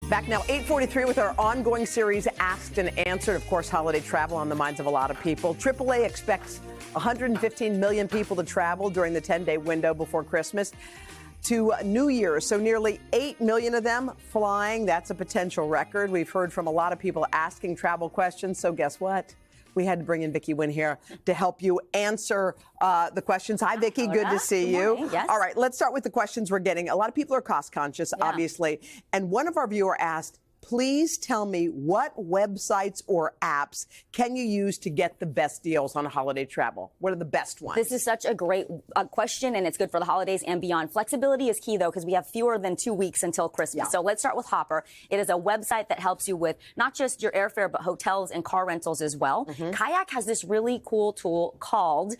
Back now, 8:43 with our ongoing series Asked and Answered. Of course, holiday travel on the minds of a lot of people. AAA expects 115 million people to travel during the 10-day window before Christmas to New Year's. So nearly 8 million of them flying. That's a potential record. We've heard from a lot of people asking travel questions. So guess what? We had to bring in Vicki Nguyen here to help you answer the questions. Hi, Vicki. Good to see you. Yes. All right, let's start with the questions we're getting. A lot of people are cost conscious, obviously. And one of our viewers asked, please tell me what websites or apps can you use to get the best deals on holiday travel? What are the best ones? This is such a great question, and it's good for the holidays and beyond. Flexibility is key, though, because we have fewer than 2 weeks until Christmas. Yeah. So let's start with Hopper. It is a website that helps you with not just your airfare, but hotels and car rentals as well. Kayak has this really cool tool called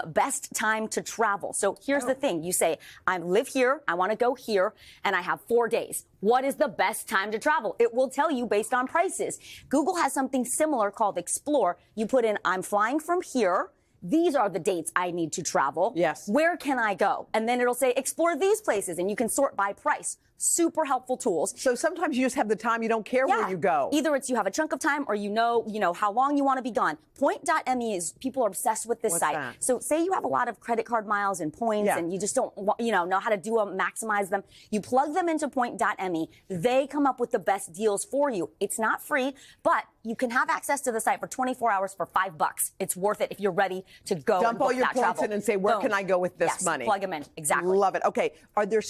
Best Time to Travel. So here's the thing. You say, I live here, I want to go here, and I have 4 days. What is the best time to travel? It will tell you based on prices. Google has something similar called Explore. You put in, I'm flying from here. These are the dates I need to travel. Yes. Where can I go? And then it'll say, explore these places, and you can sort by price. Super helpful tools. So sometimes you just have the time, you don't care where you go. Either it's you have a chunk of time or you know how long you want to be gone. Point.me is, people are obsessed with this site. That? So say you have a lot of credit card miles and points and you just don't know how to maximize them. You plug them into Point.me. They come up with the best deals for you. It's not free, but you can have access to the site for 24 hours for $5. It's worth it if you're ready to go. Dump all your points travel. in and say, where can I go with this Yes, money? Plug them in. Exactly. Love it. Okay. Are there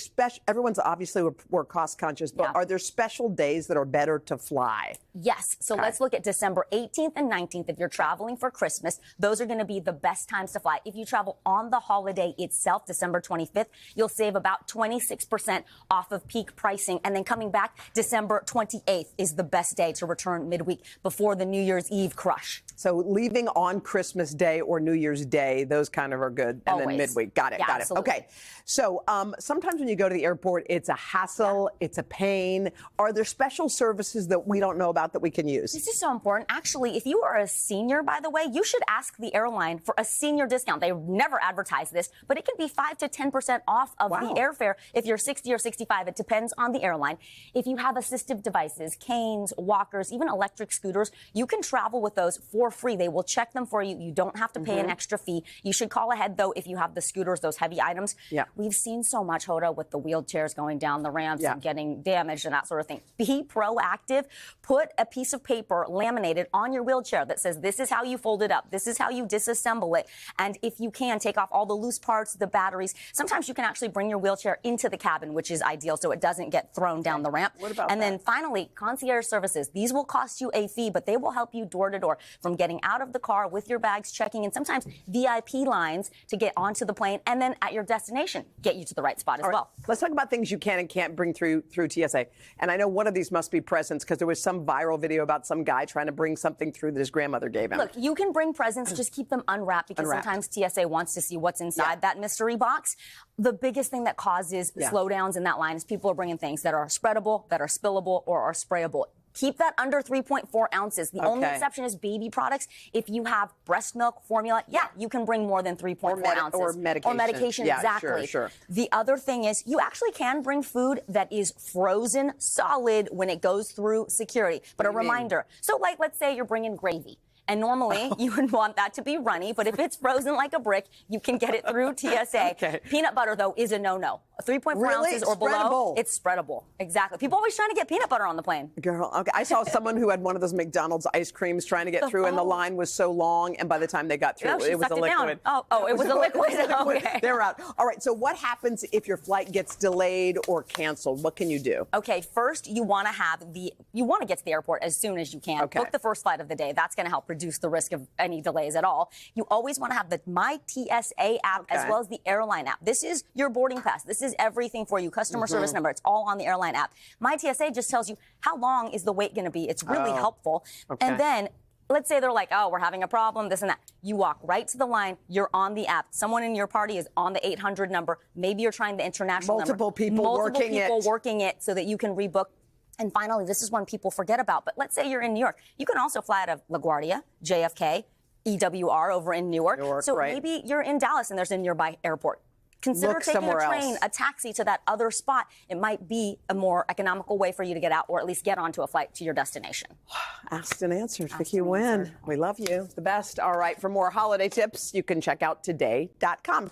everyone's obviously we're cost conscious, but are there special days that are better to fly? Yes. So let's look at December 18th and 19th. If you're traveling for Christmas, those are going to be the best times to fly. If you travel on the holiday itself, December 25th, you'll save about 26% off of peak pricing. And then coming back, December 28th is the best day to return midweek before the New Year's Eve crush. So leaving on Christmas Day or New Year's Day, those kind of are good. And Always. then midweek. Got it. Yeah, got absolutely. it. Okay. So sometimes when you go to the airport, it's a hassle. It's a pain. Are there special services that we don't know about that we can use? This is so important. Actually, if you are a senior, by the way, you should ask the airline for a senior discount. They never advertise this, but it can be 5 to 10% off of the airfare if you're 60 or 65. It depends on the airline. If you have assistive devices, canes, walkers, even electric scooters, you can travel with those for free. They will check them for you. You don't have to pay an extra fee. You should call ahead, though, if you have the scooters, those heavy items. Yeah. We've seen so much, Hoda, with the wheelchairs going down the ramps and getting damaged and that sort of thing. Be proactive. Put a piece of paper laminated on your wheelchair that says, this is how you fold it up. This is how you disassemble it. And if you can, take off all the loose parts, the batteries. Sometimes you can actually bring your wheelchair into the cabin, which is ideal, so it doesn't get thrown down the ramp. What about then finally, concierge services. These will cost you a fee, but they will help you door to door from getting out of the car with your bags, checking in, sometimes VIP lines to get onto the plane, and then at your destination, get you to the right spot as well. Let's talk about things you can and can't bring through TSA. And I know one of these must be presents because there was some viral video about some guy trying to bring something through that his grandmother gave him. Look, you can bring presents, just keep them unwrapped because sometimes TSA wants to see what's inside that mystery box. The biggest thing that causes slowdowns in that line is people are bringing things that are spreadable, that are spillable, or are sprayable. Keep that under 3.4 ounces. The only exception is baby products. If you have breast milk formula, you can bring more than 3.4 ounces. Or medication. Or medication, exactly. Sure. The other thing is you actually can bring food that is frozen solid when it goes through security. But a reminder, so like let's say you're bringing gravy. And normally you would want that to be runny, but if it's frozen like a brick, you can get it through TSA. Peanut butter, though, is a no-no. 3.4 ounces or below, it's spreadable. Exactly. People always trying to get peanut butter on the plane. Girl, okay. I saw someone who had one of those McDonald's ice creams trying to get through, and the line was so long, and by the time they got through, it was a liquid. It was a liquid. Okay. They're out. All right, so what happens if your flight gets delayed or canceled? What can you do? Okay, first, you want to get to the airport as soon as you can. Book the first flight of the day. That's going to help reduce the risk of any delays at all. You always want to have the My TSA app as well as the airline app. This is your boarding pass. This is everything for you. Customer service number. It's all on the airline app. My TSA just tells you how long is the wait going to be. It's really helpful. And then let's say they're like, oh, we're having a problem, this and that. You walk right to the line. You're on the app. Someone in your party is on the 800 number. Maybe you're trying the international number. Multiple people working it so that you can rebook. And finally, this is one people forget about, but let's say you're in New York. You can also fly out of LaGuardia, JFK, EWR over in Newark. So maybe you're in Dallas and there's a nearby airport. consider look taking somewhere a train, else. a taxi to that other spot. It might be a more economical way for you to get out, or at least get onto a flight to your destination. Asked and answered. Vicki Nguyen, we love you. The best. All right, for more holiday tips, you can check out today.com.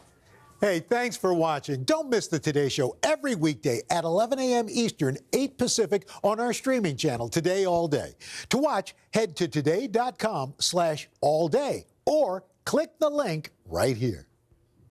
Hey, thanks for watching. Don't miss the Today Show every weekday at 11 a.m. Eastern, 8 Pacific on our streaming channel, Today All Day. To watch, head to today.com/allday or click the link right here.